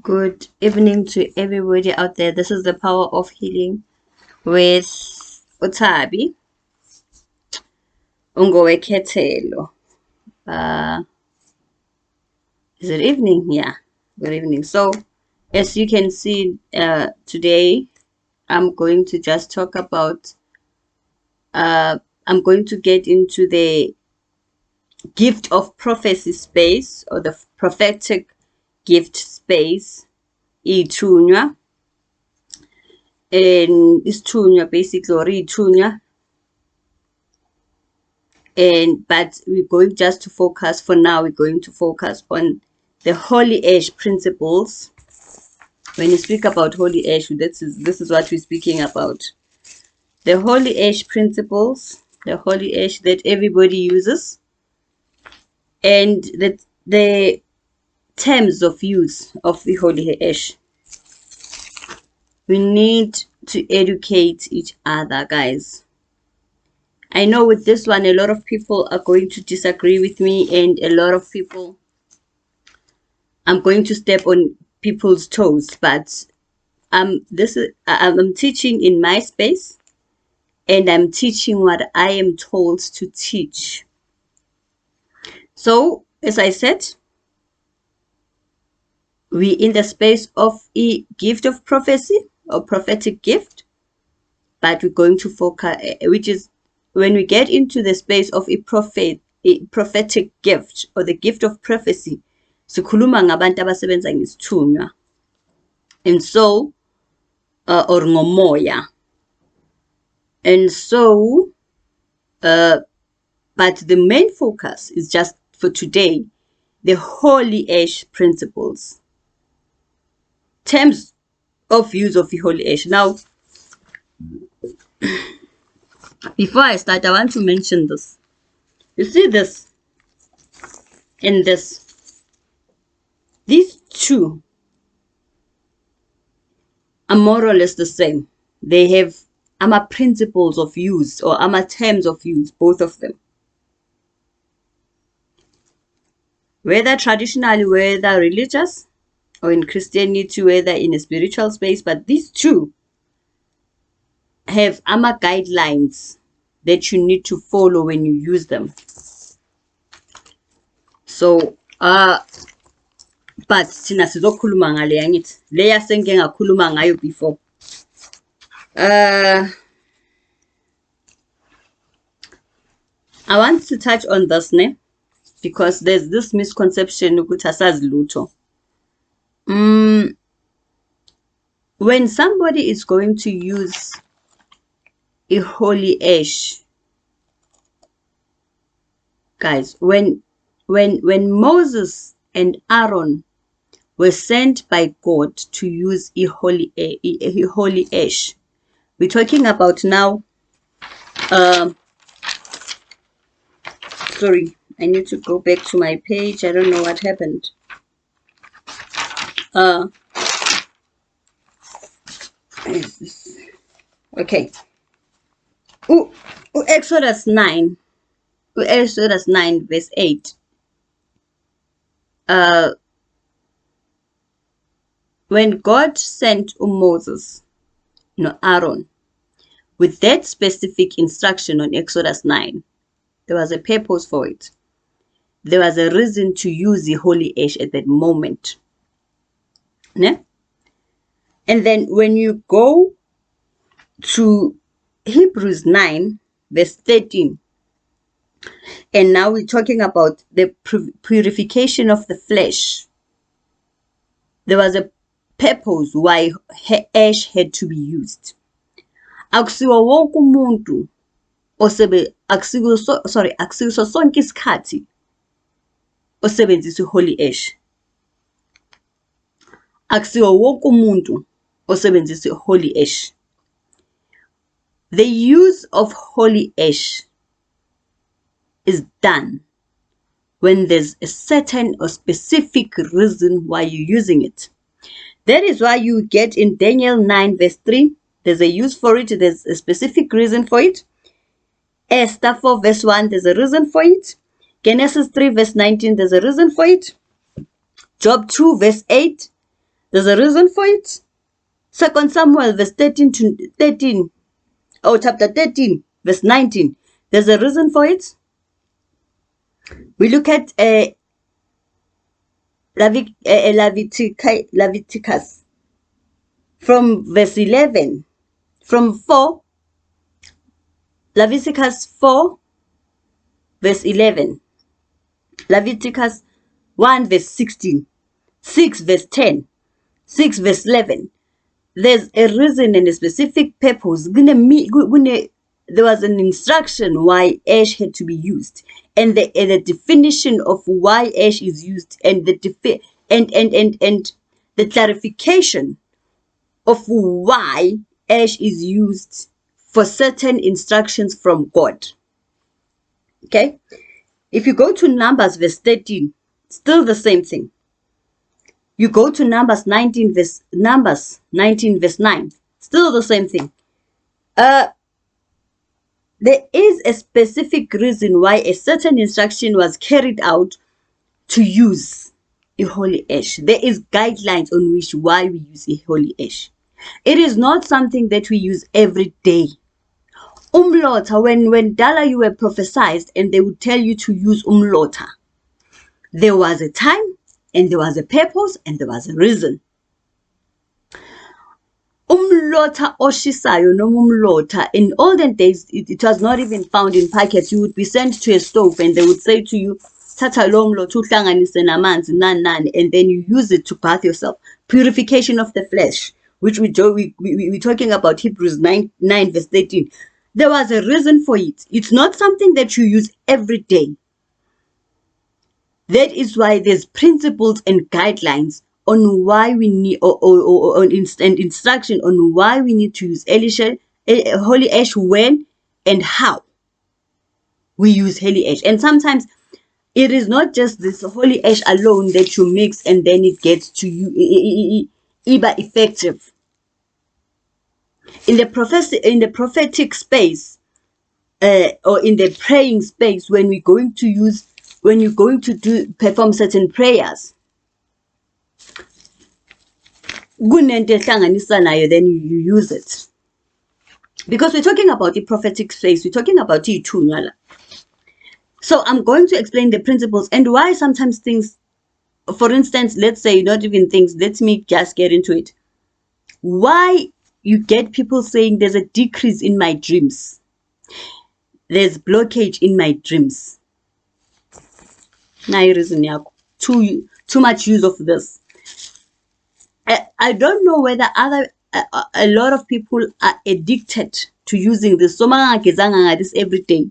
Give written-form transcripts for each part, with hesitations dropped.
Good evening to everybody out there. This is the power of healing with Utabi Ungoweketelo. Is it evening? Yeah, good evening. So, as you can see, today I'm going to just talk about. I'm going to get into the gift of prophecy space or the prophetic gift space. Ithunywa. And isithunywa basically or ithunywa, but we're going just to focus for now. We're going to focus on the holy ash principles. When you speak about holy ash, this is what we're speaking about. The holy ash principles, the holy ash that everybody uses, and the terms of use of the holy ash. We need to educate each other, guys. I know with this one, a lot of people are going to disagree with me, and a lot of people, I'm going to step on people's toes, but I'm teaching in my space, and I'm teaching what I am told to teach. So, as I said, we in the space of a gift of prophecy or prophetic gift, but we're going to focus, which is when we get into the space of a prophetic gift or the gift of prophecy, sikhuluma ngabantu abasebenza ngesithunywa, and so or ngomoya, and so but the main focus is just for today the holy ash principles, terms of use of the holy ash. Now, before I start, I want to mention this. You see this and this, these two are more or less the same. They have principles of use or terms of use, both of them. Whether traditionally, whether religious, or in Christianity, whether in a spiritual space, but these two have guidelines that you need to follow when you use them. So, but thina sizokhuluma ngale yangithi le yasengike ngakhuluma ngayo before. I want to touch on this, because there's this misconception ukuthi asazi lutho. When somebody is going to use a holy ash, guys, when Moses and Aaron were sent by God to use a holy ash, we're talking about now. Sorry, I need to go back to my page. I don't know what happened. Okay. Exodus 9. Exodus 9 verse 8. When God sent Moses, Aaron, with that specific instruction on Exodus 9, there was a purpose for it. There was a reason to use the holy ash at that moment. And then when you go to Hebrews 9 verse 13, and now we're talking about the purification of the flesh. There was a purpose why ash had to be used. Akusiwo wonke umuntu akusiso sonke isikhathi osebenzisa holy ash. Akusiwo wonke umuntu osebenzisa holy ash. The use of holy ash is done when there's a certain or specific reason why you're using it. That is why you get in Daniel 9 verse 3, there's a use for it, there's a specific reason for it. Esther 4 verse 1, there's a reason for it. Genesis 3 verse 19, there's a reason for it. Job 2 verse 8, There's a reason for it. 2 Samuel verse 13 to 13, or chapter 13 verse 19. There's a reason for it. We look at Leviticus from verse 11, from 4, Leviticus 4 verse 11, Leviticus 1 verse 16, 6 verse 10, 6 verse 11. There's a reason and a specific purpose. There was an instruction why ash had to be used, and the definition of why ash is used, and the and the clarification of why ash is used for certain instructions from God. Okay, if you go to Numbers verse 13, still the same thing. You go to Numbers 19 verse 9, still the same thing. There is a specific reason why a certain instruction was carried out to use a holy ash. There is guidelines on which why we use a holy ash. It is not something that we use every day. Umlota, when Dala you were prophesied and they would tell you to use umlota, there was a time and there was a purpose and there was a reason. Umlota oshisayo noma umlota, in olden days it was not even found in packets. You would be sent to a stove and they would say to you, thatha lo mlota uhlanganise namanzi nani nani, and then you use it to bath yourself. Purification of the flesh, which we're talking about Hebrews 9 verse 13. There was a reason for it. It's not something that you use every day. That is why there's principles and guidelines on why we need, or instruction on why we need to use holy ash, when and how we use holy ash. And sometimes it is not just this holy ash alone that you mix and then it gets to you effective. In the prophetic space, or in the praying space, when you're going to perform certain prayers, then you use it. Because we're talking about the prophetic space, we're talking about it too. So I'm going to explain the principles and why sometimes things, for instance, let's say not even things, let me just get into it. Why you get people saying there's a decrease in my dreams, there's blockage in my dreams. Too much use of this. I don't know whether a lot of people are addicted to using this. So this every day.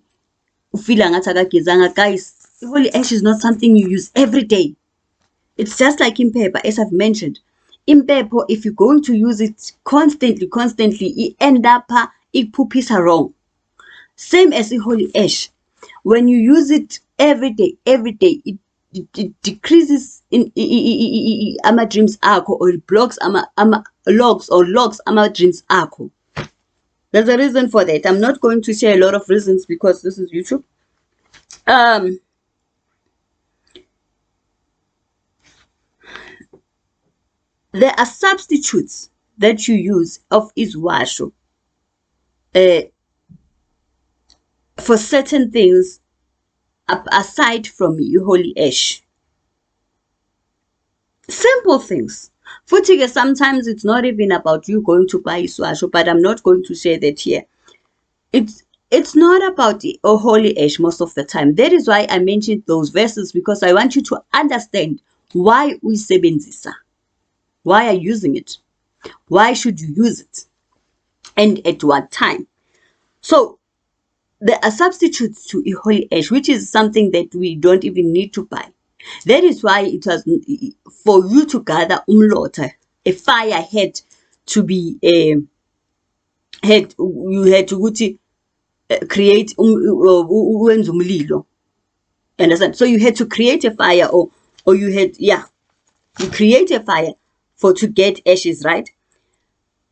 Guys, holy ash is not something you use every day. It's just like in paper, as I've mentioned. In paper, if you're going to use it constantly, it end up wrong. Same as the holy ash. When you use it every day, it decreases in ama dreams akho, or it blocks locks ama dreams akho. There's a reason for that. I'm not going to share a lot of reasons because this is YouTube. There are substitutes that you use of iswasho for certain things aside from your holy ash. Simple things. Futhi sometimes it's not even about you going to buy iswasho, but I'm not going to share that here. It's not about the holy ash most of the time. That is why I mentioned those verses, because I want you to understand why uyisebenzisa. Why are you using it? Why should you use it? And at what time? So there are substitutes to a holy ash, which is something that we don't even need to buy. That is why it was for you to gather umlota, a fire had to be you had to create understand? So you had to create a fire, or you had you create a fire to get ashes, right?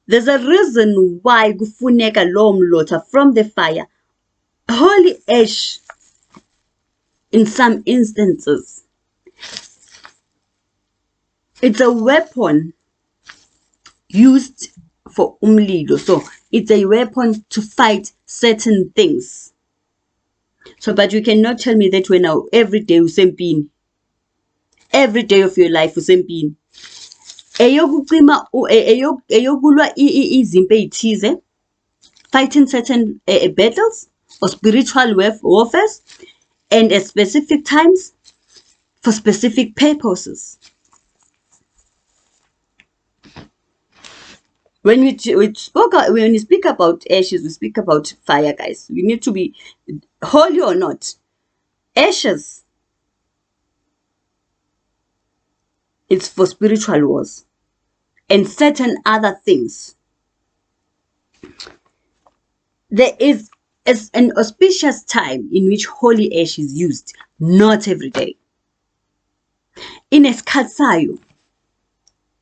There's a reason why kufuneka lo mlota from the fire. Holy ash, in some instances, it's a weapon used for umlilo. So it's a weapon to fight certain things. So, but you cannot tell me that when now every day usempini, every day of your life usempini. Eyokucima eyokulwa izimpi ezithize, fighting certain battles or spiritual warfare, and at specific times for specific purposes. When we speak about ashes, we speak about fire, guys. We need to be holy or not. Ashes, it's for spiritual wars and certain other things. There is an auspicious time in which holy ash is used, not every day. Inesikhathi sayo,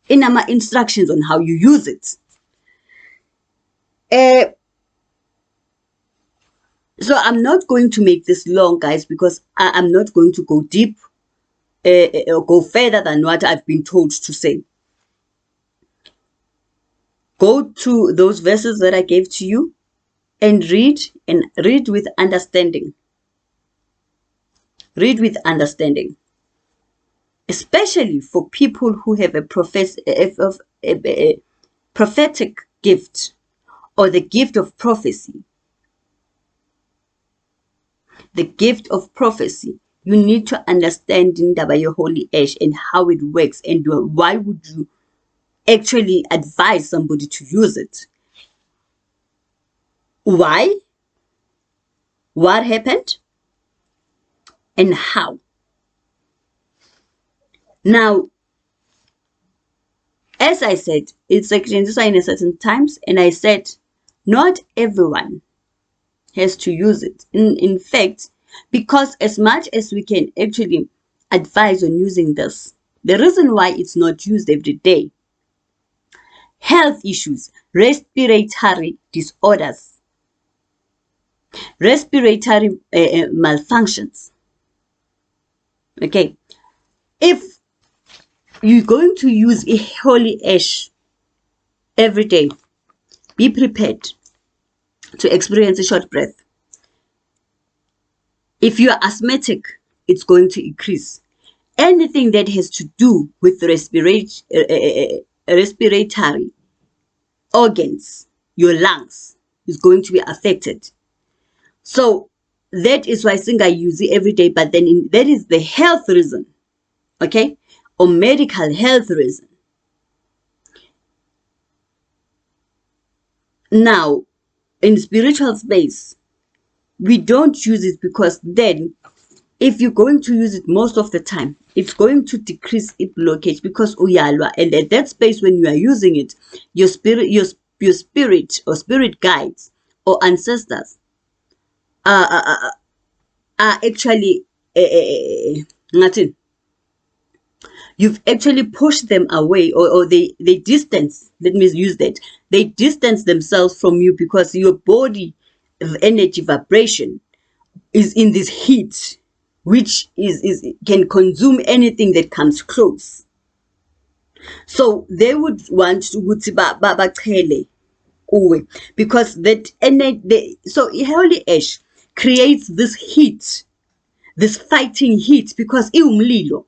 inama instructions on how you use it. So I'm not going to make this long, guys, because I'm not going to go deep or go further than what I've been told to say. Go to those verses that I gave to you and read with understanding. Read with understanding. Especially for people who have a prophetic gift or the gift of prophecy. The gift of prophecy. You need to understand indaba your holy ash and how it works and why would you actually advise somebody to use it. Why? What happened? And how? Now, as I said, it's like in a certain times, and I said, not everyone has to use it. In fact, because as much as we can actually advise on using this, the reason why it's not used every day, health issues, respiratory disorders, respiratory malfunctions. Okay, if you're going to use a holy ash every day, be prepared to experience a short breath. If you're asthmatic, it's going to increase. Anything that has to do with respiratory organs, your lungs, is going to be affected. So that is why I think I use it every day, but then that is the health reason, okay, or medical health reason. Now, in spiritual space, we don't use it because then if you're going to use it most of the time, it's going to decrease its blockage because uyalwa, and at that space when you are using it, your spirit or spirit guides or ancestors are actually you've actually pushed them away, or they distance, let me use that, they distance themselves from you because your body energy vibration is in this heat which is can consume anything that comes close. So they would want to bachele kuwe because that energy. So holy ash creates this heat, this fighting heat, because iumlilo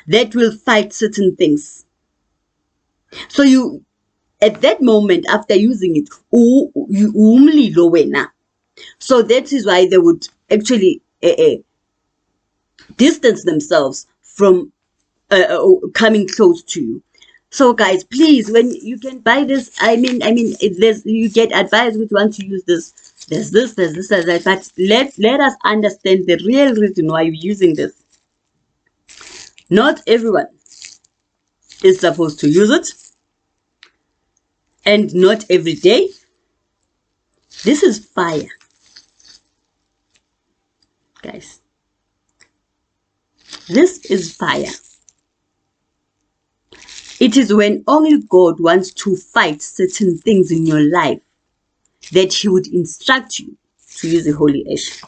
that will fight certain things. So you, at that moment after using it, umlilo wena. So that is why they would actually distance themselves from coming close to you. So guys, please, when you can buy this, I mean, you get advice with want to use this. There's this, but let us understand the real reason why you're using this. Not everyone is supposed to use it, and not every day. This is fire, guys. This is fire. It is when only God wants to fight certain things in your life that He would instruct you to use the holy ash.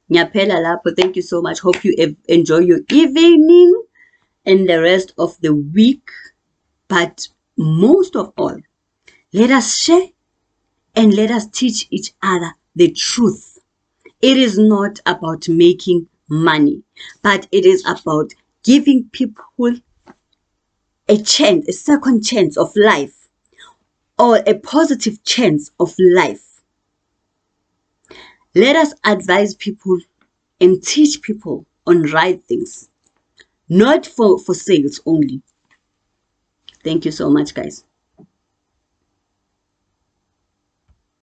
Nyaphela lapho. Thank you so much. Hope you enjoy your evening and the rest of the week. But most of all, let us share and let us teach each other the truth. It is not about making money, but it is about giving people a chance, a second chance of life, or a positive chance of life. Let us advise people and teach people on right things, not for sales only. Thank you so much, guys.